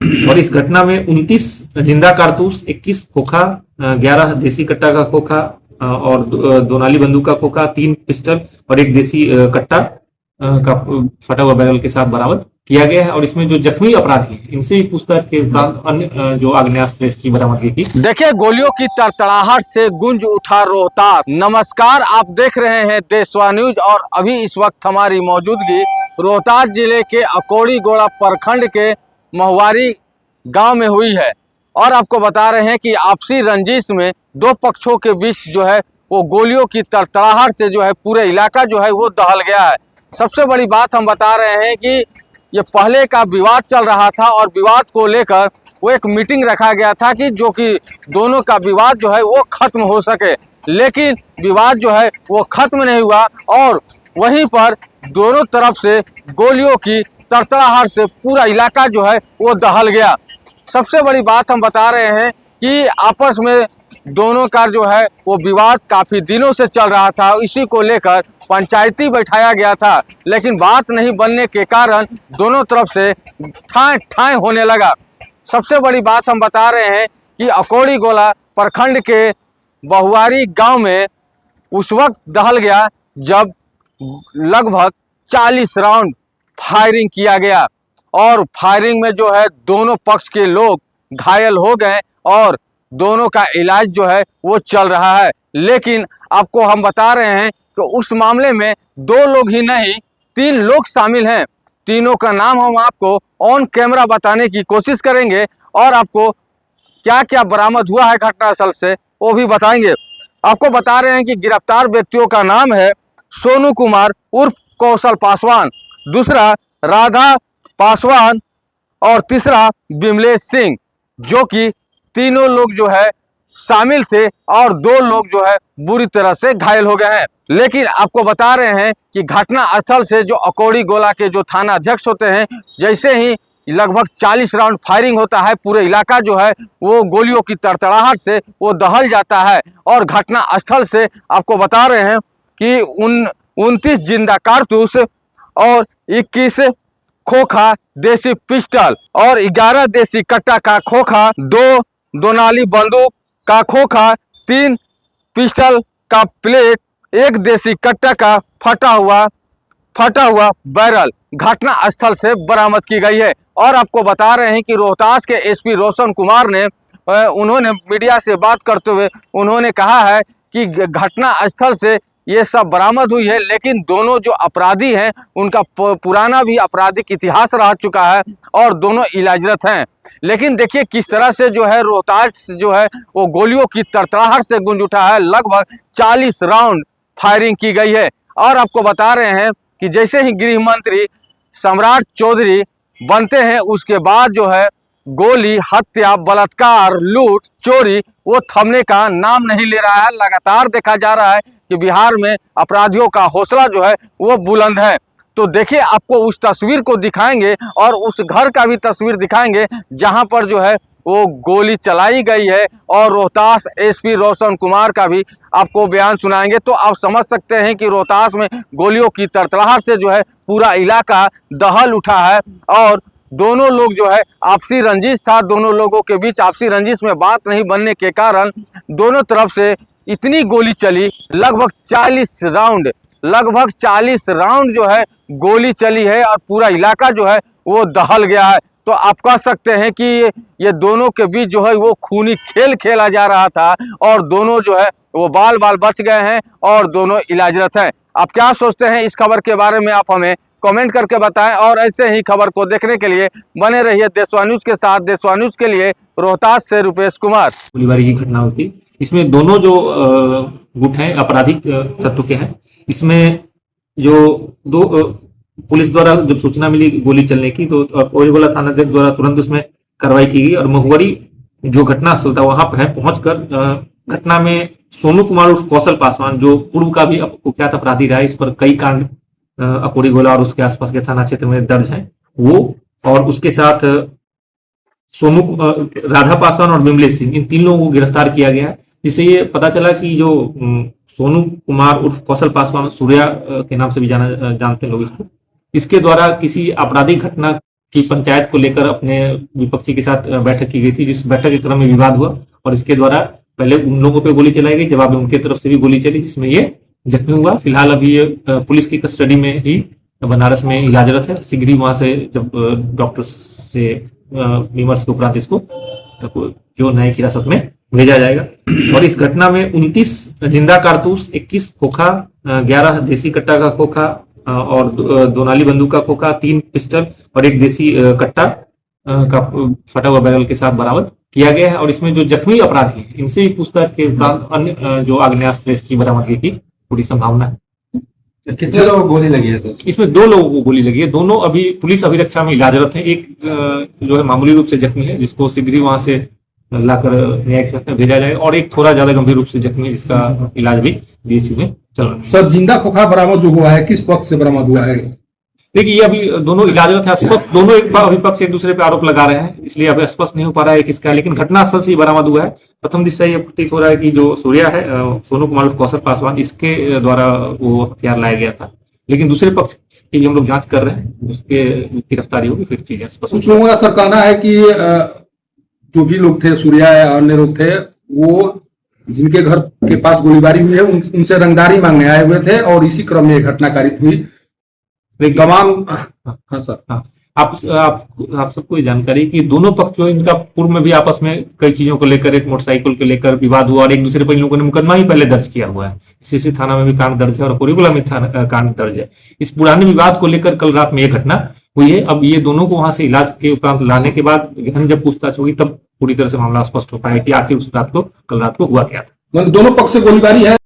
और इस घटना में 29 जिंदा कारतूस, 21 खोखा, 11 देसी कट्टा का खोखा और दो नाली बंदूक का खोखा, 3 पिस्टल और एक देसी कट्टा का फटा हुआ बैरल के साथ बरामद किया गया है। और इसमें जो जख्मी अपराधी हैं इनसे भी पूछताछ के उपरांत अन्य जो आग्नेयास्त्र इसकी बरामदगी की। देखिए, गोलियों की तड़तड़ाहट से गूंज उठा रोहतास। नमस्कार, आप देख रहे हैं देशवा न्यूज और अभी इस वक्त हमारी मौजूदगी रोहतास जिले के अकोड़ी गोड़ा प्रखंड के महुआरी गांव में हुई है। और आपको बता रहे हैं कि आपसी रंजिश में दो पक्षों के बीच जो है वो गोलियों की तड़तड़ाहट से जो है पूरे इलाका जो है वो दहल गया है। सबसे बड़ी बात हम बता रहे हैं कि ये पहले का विवाद चल रहा था और विवाद को लेकर वो एक मीटिंग रखा गया था कि जो कि दोनों का विवाद जो है वो खत्म हो सके, लेकिन विवाद जो है वो खत्म नहीं हुआ और वहीं पर दोनों तरफ से गोलियों की तड़तड़ाहट से पूरा इलाका जो है वो दहल गया। सबसे बड़ी बात हम बता रहे हैं कि आपस में दोनों का जो है वो विवाद काफ़ी दिनों से चल रहा था। इसी को लेकर पंचायती बैठाया गया था, लेकिन बात नहीं बनने के कारण दोनों तरफ से ठाए ठाए होने लगा। सबसे बड़ी बात हम बता रहे हैं कि अकोड़ी गोला प्रखंड के बहुआरी गांव में उस वक्त दहल गया जब लगभग 40 राउंड फायरिंग किया गया और फायरिंग में जो है दोनों पक्ष के लोग घायल हो गए और दोनों का इलाज जो है वो चल रहा है। लेकिन आपको हम बता रहे हैं कि उस मामले में 2 लोग ही नहीं 3 लोग शामिल हैं। तीनों का नाम हम आपको ऑन कैमरा बताने की कोशिश करेंगे और आपको क्या क्या बरामद हुआ है घटनास्थल से वो भी बताएंगे। आपको बता रहे हैं कि गिरफ्तार व्यक्तियों का नाम है सोनू कुमार उर्फ कौशल पासवान, दूसरा राधा पासवान और तीसरा बिमलेश सिंह, जो कि तीनों लोग जो है शामिल थे और 2 लोग जो है बुरी तरह से घायल हो गए हैं। लेकिन आपको बता रहे हैं कि घटना स्थल से जो अकोड़ी गोला के जो थाना अध्यक्ष होते हैं, जैसे ही लगभग 40 राउंड फायरिंग होता है पूरे इलाका जो है वो गोलियों की तड़तड़ाहट से वो दहल जाता है। और घटना स्थल से आपको बता रहे हैं कि 29 जिंदा कारतूस और 21 खोखा देसी पिस्टल और 11 देसी कट्टा का खोखा, 2 नाली बंदूक का खोखा, 3 पिस्टल का प्लेट, 1 देसी कट्टा का फटा हुआ बैरल घटना स्थल से बरामद की गई है। और आपको बता रहे हैं कि रोहतास के एसपी रोशन कुमार ने उन्होंने मीडिया से बात करते हुए उन्होंने कहा है कि घटना स्थल से ये सब बरामद हुई है, लेकिन दोनों जो अपराधी हैं उनका पुराना भी आपराधिक इतिहास रह चुका है और दोनों इलाजरत हैं। लेकिन देखिए किस तरह से जो है रोहतास जो है वो गोलियों की तड़तड़ाहट से गूंज उठा है। लगभग 40 राउंड फायरिंग की गई है। और आपको बता रहे हैं कि जैसे ही गृह मंत्री सम्राट चौधरी बनते हैं उसके बाद जो है गोली, हत्या, बलात्कार, लूट, चोरी वो थमने का नाम नहीं ले रहा है। लगातार देखा जा रहा है कि बिहार में अपराधियों का हौसला जो है वो बुलंद है। तो देखिए आपको उस तस्वीर को दिखाएंगे और उस घर का भी तस्वीर दिखाएंगे जहां पर जो है वो गोली चलाई गई है और रोहतास एसपी रोशन कुमार का भी आपको बयान सुनाएंगे। तो आप समझ सकते हैं कि रोहतास में गोलियों की तड़तड़ाहट से जो है पूरा इलाका दहल उठा है और दोनों लोग जो है आपसी रंजिश था। दोनों लोगों के बीच आपसी रंजिश में बात नहीं बनने के कारण दोनों तरफ से इतनी गोली चली, लगभग 40 राउंड जो है गोली चली है और पूरा इलाका जो है वो दहल गया है। तो आप कह सकते हैं कि ये दोनों के बीच जो है वो खूनी खेल खेला जा रहा था और दोनों जो है वो बाल बच गए हैं और दोनों इलाजरत हैं। आप क्या सोचते हैं इस खबर के बारे में, आप हमें कमेंट करके बताएं और ऐसे ही खबर को देखने के लिए बने रहिए देशवा न्यूज के साथ। देशवा न्यूज के लिए रोहतास से रुपेश कुमार। गोलीबारी की घटना होती, इसमें दोनों जो गुट हैं आपराधिक तत्व के हैं। इसमें जो 2 पुलिस द्वारा जब सूचना मिली गोली चलने की तो अकोड़ी गोला थाना अध्यक्ष द्वारा तुरंत उसमें कार्रवाई की गई और महुआरी जो घटना स्थल था वहां पर पहुंचकर घटना में सोनू कुमार उर्फ कौशल पासवान जो पूर्व का भी कुख्यात अपराधी रहा है, इस पर कई कांड अकोड़ी गोला और उसके आसपास के थाना क्षेत्र में दर्ज है, वो और उसके साथ राधा पासवान और बिमलेश सिंह, इन 3 लोगों को गिरफ्तार किया गया। जिससे ये पता चला कि जो सोनू कुमार उर्फ कौशल पासवान, सूर्या के नाम से भी जानते हैं लोग इसको, इसके द्वारा किसी आपराधिक घटना की पंचायत को लेकर अपने विपक्षी के साथ बैठक की गई थी, जिस बैठक के क्रम में विवाद हुआ और इसके द्वारा पहले उन लोगों पे गोली चलाई गई, जवाब में उनके तरफ से भी गोली चली, जिसमें ये जख्मी हुआ। फिलहाल अभी ये पुलिस की कस्टडी में ही बनारस में इलाजरत है। शीघ्र ही वहां से जब डॉक्टर से विमर्श के उपरांत इसको जो न्यायिक हिरासत में भेजा जाएगा। और इस घटना में 29 जिंदा कारतूस, 21 खोखा, 11 देसी कट्टा का खोखा और 2 नाली बंदूक का खोखा, 3 पिस्टल और 1 देसी कट्टा का फटा हुआ बैरल के साथ बरामद किया गया है। और इसमें जो जख्मी अपराधी हैं इनसे भी पूछताछ के उपरांत अन्य जो आग्नेयास्त्र की बरामदगी की पूरी संभावना है। कितने लोगों को गोली लगी है सर? इसमें 2 लोगों को गोली लगी है। दोनों अभी पुलिस अभिरक्षा में इलाजरत है। एक जो है मामूली रूप से जख्मी है, जिसको शीघ्र ही वहां से लाकर न्यायिक हिरासत में भेजा जाएगा, और एक थोड़ा ज्यादा गंभीर रूप से जख्मी है, जिसका इलाज भी बीएचयू में चल रहा है। सर, जिंदा खोखा बरामद जो हुआ है किस पक्ष से बरामद हुआ है? देखिए, ये अभी दोनों इलाजरत है। स्पष्ट दोनों एक विपक्ष एक दूसरे पे आरोप लगा रहे हैं, इसलिए अभी स्पष्ट नहीं हो पा रहा है किसका है, लेकिन घटनास्थल से ही बरामद हुआ है। प्रथम दृष्टया ये प्रतीत हो रहा है कि जो सूर्या है, सोनू कुमार उर्फ कौशल पासवान, इसके द्वारा वो हथियार लाया गया था। लेकिन दूसरे पक्ष की हम लोग जांच कर रहे हैं, उसके गिरफ्तारी होगी फिर चीजें स्पष्ट। कुछ लोगों का सर कहना है कि जो भी लोग थे, सूर्या या अन्य लोग थे, वो जिनके घर के पास गोलीबारी हुई है उनसे रंगदारी मांगने आए हुए थे और इसी क्रम में घटना कारित हुई। तमाम हाँ सर, हाँ, आप सबको ये जानकारी कि दोनों पक्ष जो इनका पूर्व में भी आपस में कई चीजों को लेकर, एक मोटरसाइकिल को लेकर विवाद हुआ और एक दूसरे पर इन लोगों ने मुकदमा ही पहले दर्ज किया हुआ है। सीसी थाना में भी कांड दर्ज है और कोरिगुला में कांड दर्ज है। इस पुराने विवाद को लेकर कल रात में यह घटना हुई है। अब ये दोनों को वहां से इलाज के उपरांत लाने के बाद गहन जब पूछताछ होगी, तब पूरी तरह से मामला स्पष्ट हो पाएगा कि आखिर उस रात को, कल रात को हुआ क्या था। दोनों पक्ष से गोलीबारी है।